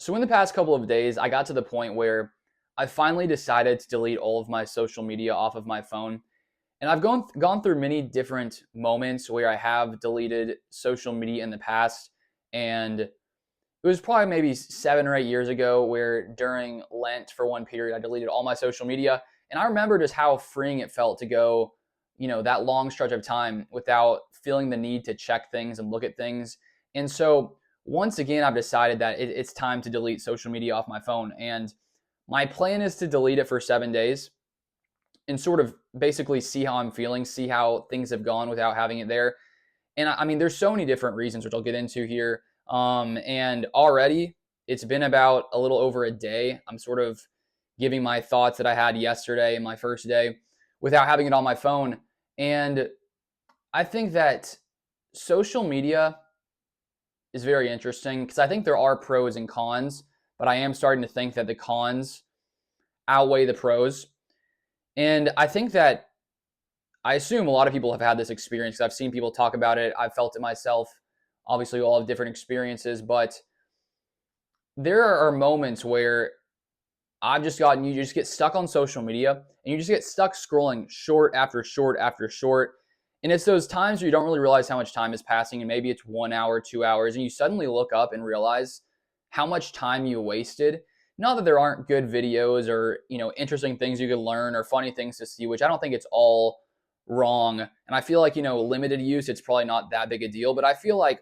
So in the past couple of days, I got to the point where I finally decided to delete all of my social media off of my phone. And I've gone through many different moments where I have deleted social media in the past. And it was probably maybe 7 or 8 years ago where during Lent for one period, I deleted all my social media. And I remember just how freeing it felt to go, that long stretch of time without feeling the need to check things and look at things. And so once again, I've decided that it's time to delete social media off my phone. And my plan is to delete it for 7 days and sort of basically see how I'm feeling, see how things have gone without having it there. And I mean, there's so many different reasons, which I'll get into here. And already it's been about a little over a day. I'm sort of giving my thoughts that I had yesterday and my first day without having it on my phone. And I think that social media is very interesting because I think there are pros and cons, but I am starting to think that the cons outweigh the pros. And I think that I assume a lot of people have had this experience. I've seen people talk about it. I've felt it myself. Obviously, we all have different experiences, but there are moments where you just get stuck on social media and you just get stuck scrolling short after short after short. And it's those times where you don't really realize how much time is passing, and maybe it's 1 hour, 2 hours, and you suddenly look up and realize how much time you wasted. Not that there aren't good videos or, interesting things you could learn or funny things to see, which I don't think it's all wrong. And I feel like, limited use, it's probably not that big a deal. But I feel like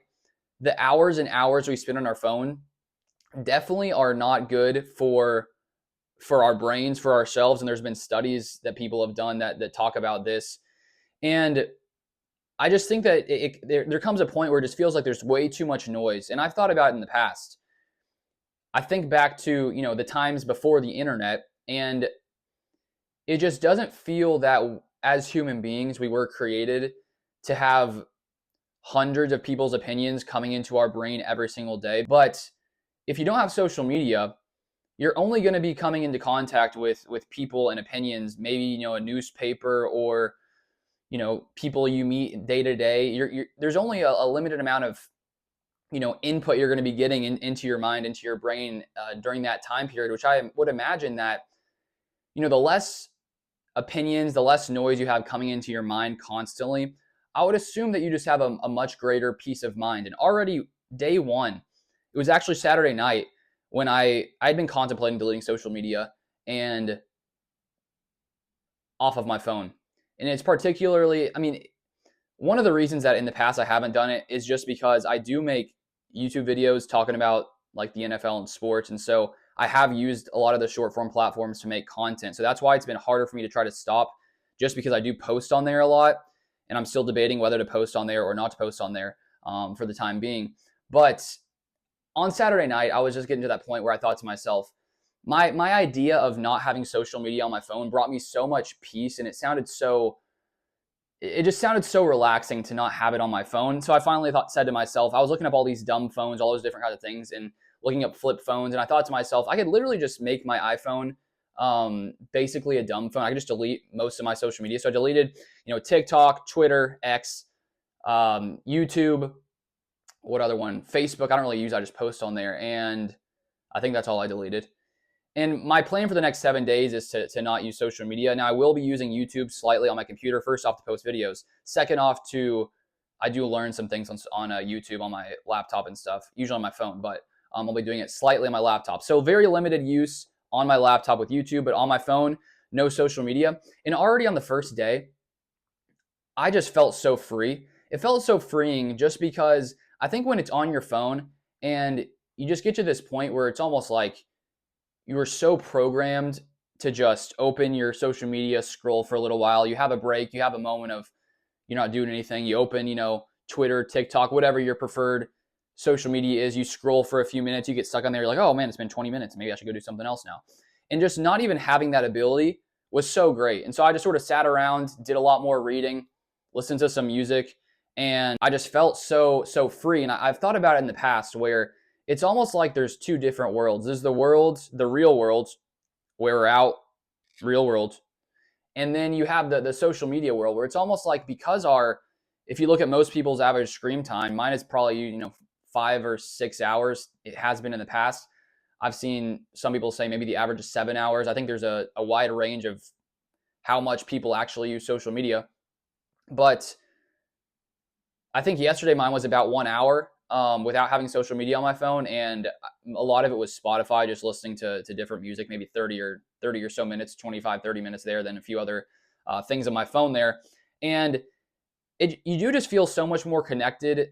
the hours and hours we spend on our phone definitely are not good for our brains, for ourselves. And there's been studies that people have done that talk about this. And I just think that there comes a point where it just feels like there's way too much noise. And I've thought about it in the past. I think back to, the times before the internet, and it just doesn't feel that as human beings we were created to have hundreds of people's opinions coming into our brain every single day. But if you don't have social media, you're only going to be coming into contact with people and opinions, maybe, a newspaper or, people you meet day to day. There's only a limited amount of, input you're going to be getting into your mind, into your brain during that time period, which I would imagine that, the less opinions, the less noise you have coming into your mind constantly, I would assume that you just have a much greater peace of mind. And already day one, it was actually Saturday night when I'd been contemplating deleting social media and off of my phone. And it's particularly, one of the reasons that in the past I haven't done it is just because I do make YouTube videos talking about like the NFL and sports. And so I have used a lot of the short form platforms to make content. So that's why it's been harder for me to try to stop, just because I do post on there a lot. And I'm still debating whether to post on there or not to post on there for the time being. But on Saturday night, I was just getting to that point where I thought to myself, my idea of not having social media on my phone brought me so much peace, and it just sounded so relaxing to not have it on my phone. So I finally said to myself, I was looking up all these dumb phones, all those different kinds of things, and looking up flip phones. And I thought to myself, I could literally just make my iPhone basically a dumb phone. I could just delete most of my social media. So I deleted, TikTok, Twitter, X, YouTube. What other one? Facebook. I don't really use. I just post on there. And I think that's all I deleted. And my plan for the next 7 days is to not use social media. Now, I will be using YouTube slightly on my computer. First off, to post videos. Second off, I do learn some things on YouTube on my laptop and stuff, usually on my phone, but I'll be doing it slightly on my laptop. So very limited use on my laptop with YouTube, but on my phone, no social media. And already on the first day, I just felt so free. It felt so freeing just because I think when it's on your phone and you just get to this point where it's almost like you are so programmed to just open your social media, scroll for a little while. You have a break. You have a moment of you're not doing anything. You open, Twitter, TikTok, whatever your preferred social media is. You scroll for a few minutes. You get stuck on there. You're like, oh man, it's been 20 minutes. Maybe I should go do something else now. And just not even having that ability was so great. And so I just sort of sat around, did a lot more reading, listened to some music, and I just felt so free. And I've thought about it in the past where it's almost like there's two different worlds. There's the real world, where we're out, real world. And then you have the social media world where it's almost like, because if you look at most people's average screen time, mine is probably, 5 or 6 hours. It has been in the past. I've seen some people say maybe the average is 7 hours. I think there's a wide range of how much people actually use social media. But I think yesterday mine was about 1 hour without having social media on my phone, and a lot of it was Spotify, just listening to different music, maybe 30 or so minutes, 25, 30 minutes there, then a few other things on my phone there. And you do just feel so much more connected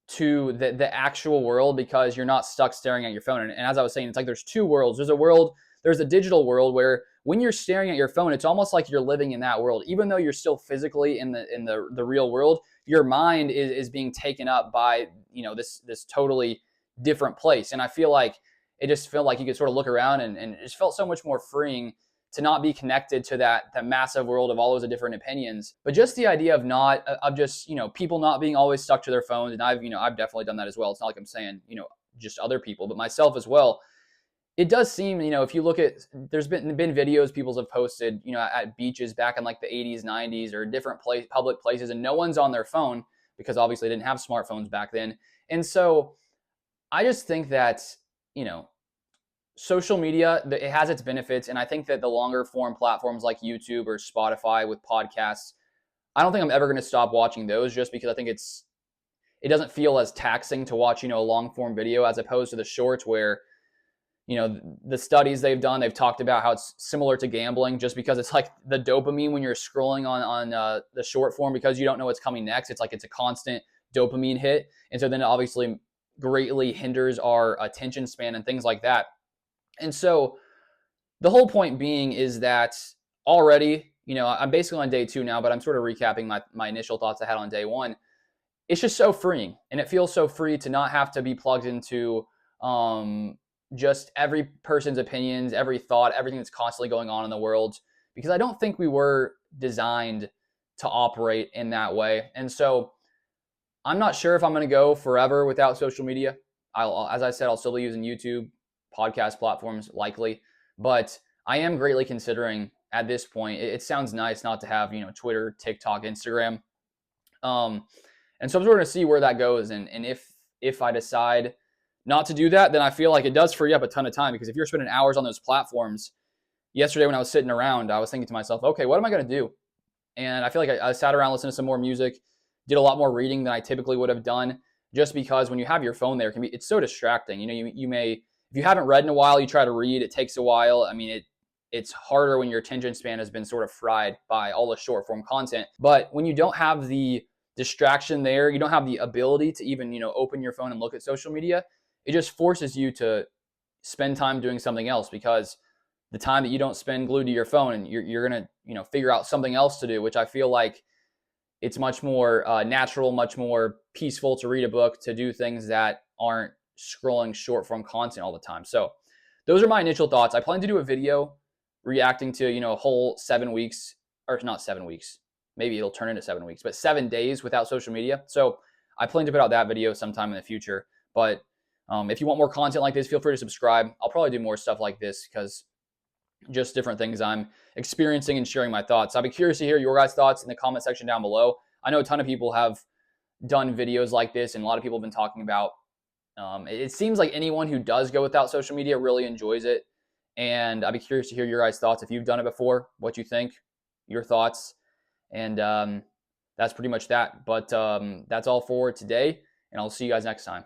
to the actual world because you're not stuck staring at your phone. And as I was saying, it's like there's two worlds. There's a digital world where when you're staring at your phone, it's almost like you're living in that world, even though you're still physically in the real world. Your mind is being taken up by this totally different place. And I feel like it just felt like you could sort of look around and it just felt so much more freeing to not be connected to that massive world of all those different opinions, but just the idea of just people not being always stuck to their phones. And I've definitely done that as well. It's not like I'm saying just other people, but myself as well. It does seem, if you look at, there's been videos people have posted, at beaches back in like the 80s, 90s, or different public places, and no one's on their phone because obviously they didn't have smartphones back then. And so I just think that, social media, it has its benefits. And I think that the longer form platforms like YouTube or Spotify with podcasts, I don't think I'm ever going to stop watching those, just because I think it doesn't feel as taxing to watch, a long form video as opposed to the shorts where, the studies they've done, they've talked about how it's similar to gambling, just because it's like the dopamine when you're scrolling on the short form, because you don't know what's coming next. It's like it's a constant dopamine hit. And so then it obviously greatly hinders our attention span and things like that. And so the whole point being is that already, I'm basically on day 2 now, but I'm sort of recapping my initial thoughts I had on day 1. It's just so freeing, and it feels so free to not have to be plugged into just every person's opinions, every thought, everything that's constantly going on in the world, because I don't think we were designed to operate in that way. And so I'm not sure if I'm going to go forever without social media. As I said, I'll still be using YouTube, podcast platforms likely, but I am greatly considering at this point. It sounds nice not to have, Twitter, TikTok, Instagram. And so I'm sort of going to see where that goes. And if I decide not to do that, then I feel like it does free up a ton of time, because if you're spending hours on those platforms, yesterday when I was sitting around, I was thinking to myself, okay, what am I going to do? And I feel like I sat around listening to some more music, did a lot more reading than I typically would have done, just because when you have your phone there, it's so distracting. You may, if you haven't read in a while, you try to read, it takes a while. I mean, it's harder when your attention span has been sort of fried by all the short form content. But when you don't have the distraction there, you don't have the ability to even, open your phone and look at social media, it just forces you to spend time doing something else, because the time that you don't spend glued to your phone, and you're going to, figure out something else to do, which I feel like it's much more natural, much more peaceful to read a book, to do things that aren't scrolling short form content all the time. So those are my initial thoughts. I plan to do a video reacting to, a whole 7 weeks, or not 7 weeks, maybe it'll turn into 7 weeks, but 7 days without social media. So I plan to put out that video sometime in the future. But if you want more content like this, feel free to subscribe. I'll probably do more stuff like this, because just different things I'm experiencing and sharing my thoughts. I'd be curious to hear your guys' thoughts in the comment section down below. I know a ton of people have done videos like this, and a lot of people have been talking about, it seems like anyone who does go without social media really enjoys it. And I'd be curious to hear your guys' thoughts. If you've done it before, what you think, your thoughts. And that's pretty much that. But that's all for today, and I'll see you guys next time.